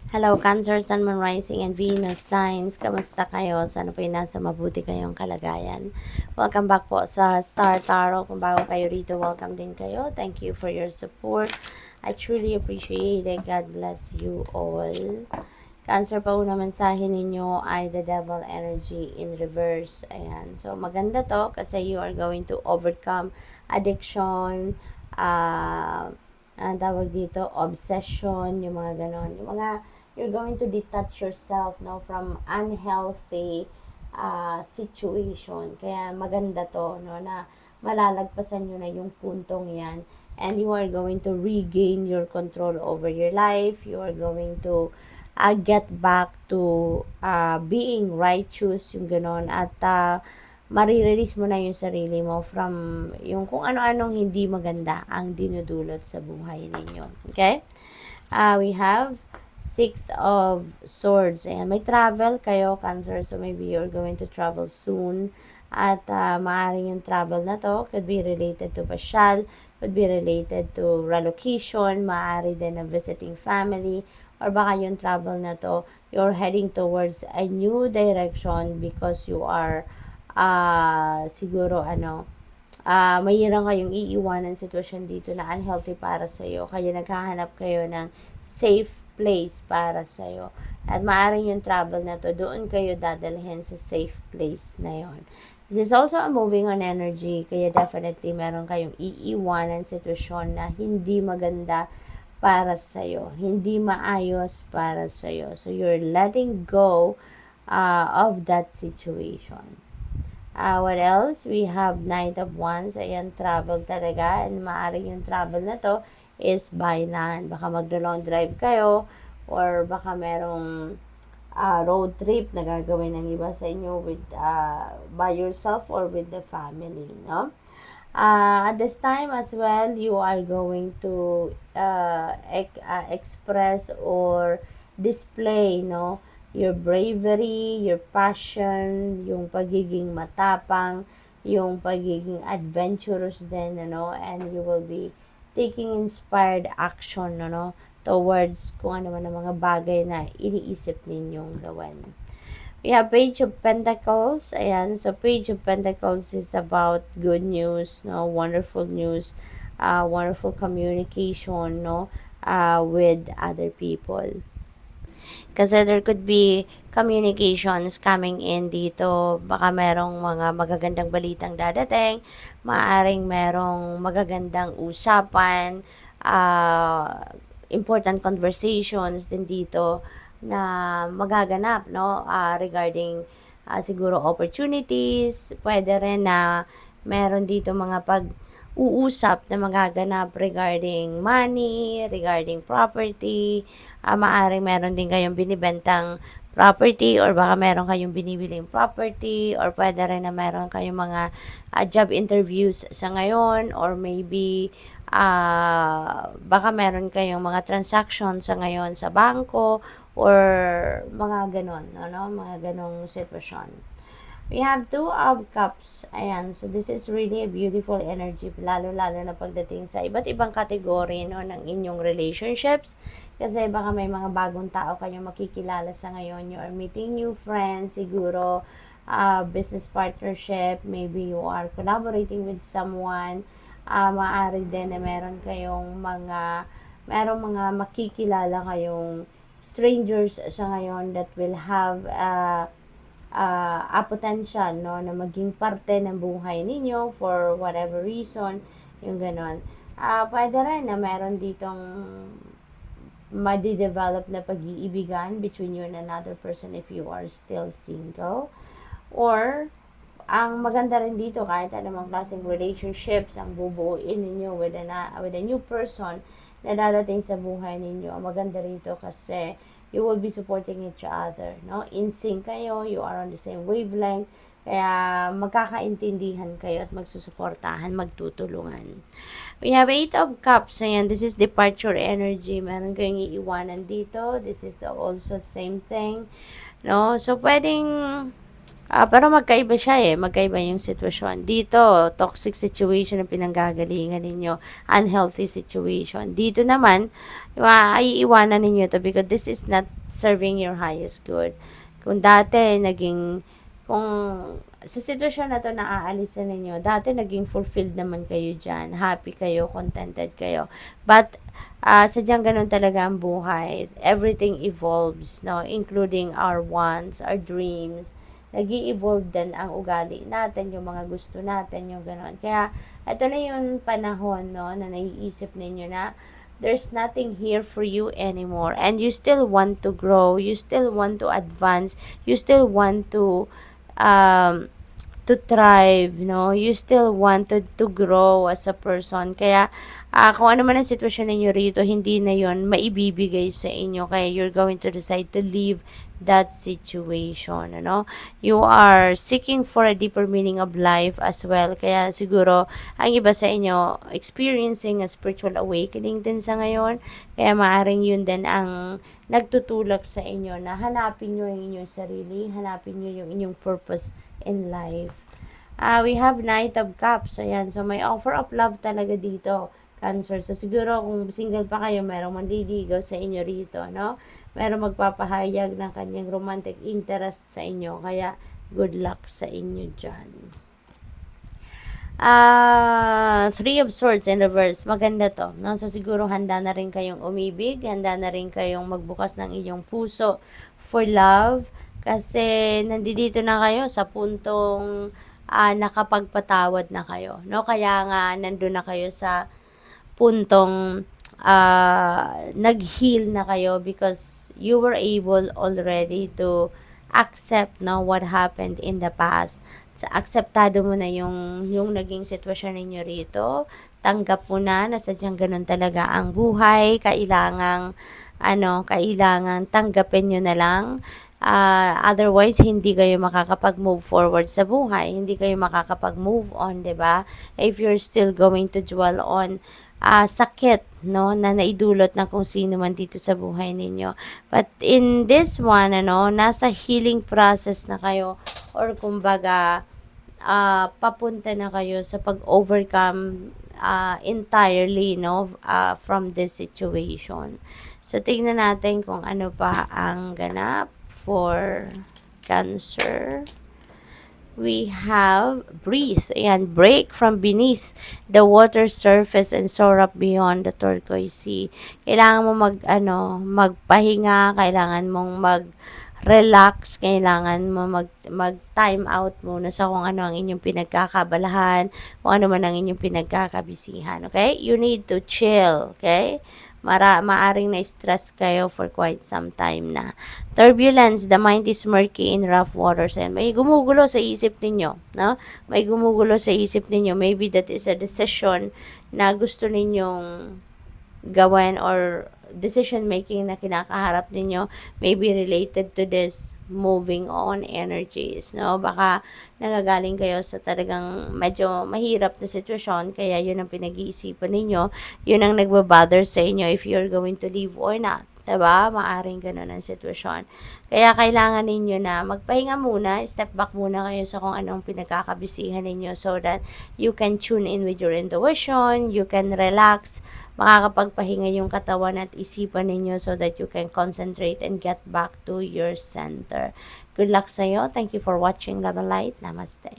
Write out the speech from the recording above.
Hello, Cancer, Sun, Moon, Rising, and Venus signs. Kamusta kayo? Sana po nasa mabuti kayong kalagayan. Welcome back po sa Star Tarot. Kung bago kayo rito, welcome din kayo. Thank you for your support. I truly appreciate it. God bless you all. Cancer, pa una mensahe ninyo ay the devil energy in reverse. Ayan. So, maganda to kasi you are going to overcome addiction, ang tawag dito, obsession, yung mga ganon. Yung mga, you're going to detach yourself, no, from unhealthy situation. Kaya maganda to, no, na malalagpasan nyo na yung puntong yan. And you are going to regain your control over your life. You are going to get back to being righteous, yung ganon. At marirelease mo na yung sarili mo from yung kung ano-anong hindi maganda ang dinudulot sa buhay ninyo. Okay? We have Six of Swords. Ayan, may travel kayo, Cancer, so maybe you're going to travel soon. At maaaring yung travel na to could be related to pasyal, could be related to relocation, maaari din na visiting family, or baka yung travel na to, you're heading towards a new direction because you are siguro mayroon kayong iiwanan sitwasyon dito na unhealthy para sa iyo. Kaya naghahanap kayo ng safe place para sa iyo. At maaaring yung travel na to, doon kayo dadalhin sa safe place na yon. This is also a moving on energy. Kaya definitely meron kayong iiwanan sitwasyon na hindi maganda para sa iyo. Hindi maayos para sa iyo. So you're letting go of that situation. What else? We have Knight of Wands. Ayan, travel talaga. And maaaring yung travel na to is by land. Baka maglo-long drive kayo or baka merong road trip na gagawin ng iba sa inyo with by yourself or with the family, no? At this time as well, you are going to express or display, no, your bravery, your passion, yung pagiging matapang, yung pagiging adventurous din, ano, and you will be taking inspired action, ano, towards kung ano man ang mga bagay na iniisip ninyong gawin. We have Page of Pentacles. Ayan, so Page of Pentacles is about good news, no, wonderful news, wonderful communication, no, with other people. Kasi there could be communications coming in dito. Baka merong mga magagandang balitang dadating, maaring merong magagandang usapan, important conversations din dito na magaganap, no, regarding siguro opportunities. Pwede rin na meron dito mga uusap na magaganap regarding money, regarding property. Maaaring meron din kayong binibentang property or baka meron kayong binibiling property or pwede rin na meron kayong mga job interviews sa ngayon or maybe baka meron kayong mga transactions sa ngayon sa bangko or mga ganon, ano, mga ganong sitwasyon. We have Two of Cups. Ayan. So, this is really a beautiful energy. Lalo-lalo na pagdating sa iba't ibang kategory, no, ng inyong relationships. Kasi baka may mga bagong tao kayong makikilala sa ngayon. You are meeting new friends. Siguro, business partnership. Maybe you are collaborating with someone. Maaari din na meron kayong merong mga makikilala kayong strangers sa ngayon that will have a potential, no, na maging parte ng buhay ninyo for whatever reason, yung ganon. Pwede rin na meron ditong madi-develop na pag-iibigan between you and another person if you are still single. Or, ang maganda rin dito, kahit anumang klaseng relationships ang bubuuin ninyo with a new person na darating sa buhay ninyo. Ang maganda rito kasi you will be supporting each other, no? In sync kayo, you are on the same wavelength, kaya magkakaintindihan kayo at magsusuportahan, magtutulungan. We have Eight of Cups. Ayan, this is departure energy. Meron kayong iiwanan dito. This is also same thing, no? So, pwedeng Pero magkaiba siya eh, magkaiba yung sitwasyon. Dito, toxic situation ang pinanggagalingan ninyo, unhealthy situation. Dito naman, iiwanan ninyo to because this is not serving your highest good. Kung dati, kung sa sitwasyon na to na aalisan ninyo, dati naging fulfilled naman kayo dyan, happy kayo, contented kayo. But, sadyang ganun talaga ang buhay. Everything evolves, no? Including our wants, our dreams, nag-i-evolve din ang ugali natin, yung mga gusto natin, yung gano'n. Kaya, ito na yung panahon, no, na naiisip ninyo na there's nothing here for you anymore. And you still want to grow, you still want to advance, you still want um, to thrive, no? You still wanted to grow as a person. Kaya, kung ano man ang sitwasyon ninyo rito, hindi na yon maibibigay sa inyo. Kaya you're going to decide to leave that situation, ano? You are seeking for a deeper meaning of life as well. Kaya siguro, ang iba sa inyo, experiencing a spiritual awakening din sa ngayon. Kaya maaring yun din ang nagtutulak sa inyo na hanapin nyo yung inyong sarili, hanapin nyo yung inyong purpose in life. We have Knight of Cups. Ayan. So, may offer of love talaga dito, Cancer. So, siguro kung single pa kayo, merong manliligaw sa inyo rito, no? Merong magpapahayag ng kanyang romantic interest sa inyo. Kaya, good luck sa inyo dyan. Three of Swords in reverse. Maganda to. No? So, siguro handa na rin kayong umibig. Handa na rin kayong magbukas ng inyong puso for love. Kasi, nandito na kayo sa puntong nakapagpatawad na kayo. No? Kaya nga, nandun na kayo sa puntong nag-heal na kayo because you were able already to accept, no, what happened in the past. Akseptado mo na yung naging sitwasyon ninyo rito. Tanggap mo na sadyang ganun talaga ang buhay. Kailangang tanggapin nyo na lang. Otherwise, hindi kayo makakapag-move forward sa buhay. Hindi kayo makakapag-move on, 'di ba? If you're still going to dwell on sakit, no, na naidulot ng kung sino man dito sa buhay ninyo. But in this one, nasa healing process na kayo or kumbaga, papunta na kayo sa pag-overcome entirely, no, from this situation. So, tingnan natin kung ano pa ang ganap for Cancer. We have breathe. Ayan, break from beneath the water surface and soar up beyond the turquoise sea. Kailangan mo magpahinga, kailangan mong relax, kailangan mo mag-time out muna sa kung ano ang inyong pinagkakabalahan, kung ano man ang inyong pinagkakabisihan, okay? You need to chill, okay? Maaring na-stress kayo for quite some time na. Turbulence, the mind is murky in rough waters. And may gumugulo sa isip ninyo, no? May gumugulo sa isip ninyo. Maybe that is a decision na gusto ninyong gawin or decision making na kinakaharap ninyo may be related to this moving on energies, no? Baka nagagaling kayo sa talagang medyo mahirap na sitwasyon, kaya yun ang pinag-iisipan ninyo, yun ang nagbabother sa inyo if you're going to leave or not. Diba? Maaring ganun ang sitwasyon. Kaya kailangan ninyo na magpahinga muna, step back muna kayo sa kung anong pinagkakabisihan ninyo so that you can tune in with your intuition, you can relax, makakapagpahinga yung katawan at isipan ninyo so that you can concentrate and get back to your center. Good luck sa'yo. Thank you for watching Love and Light. Namaste.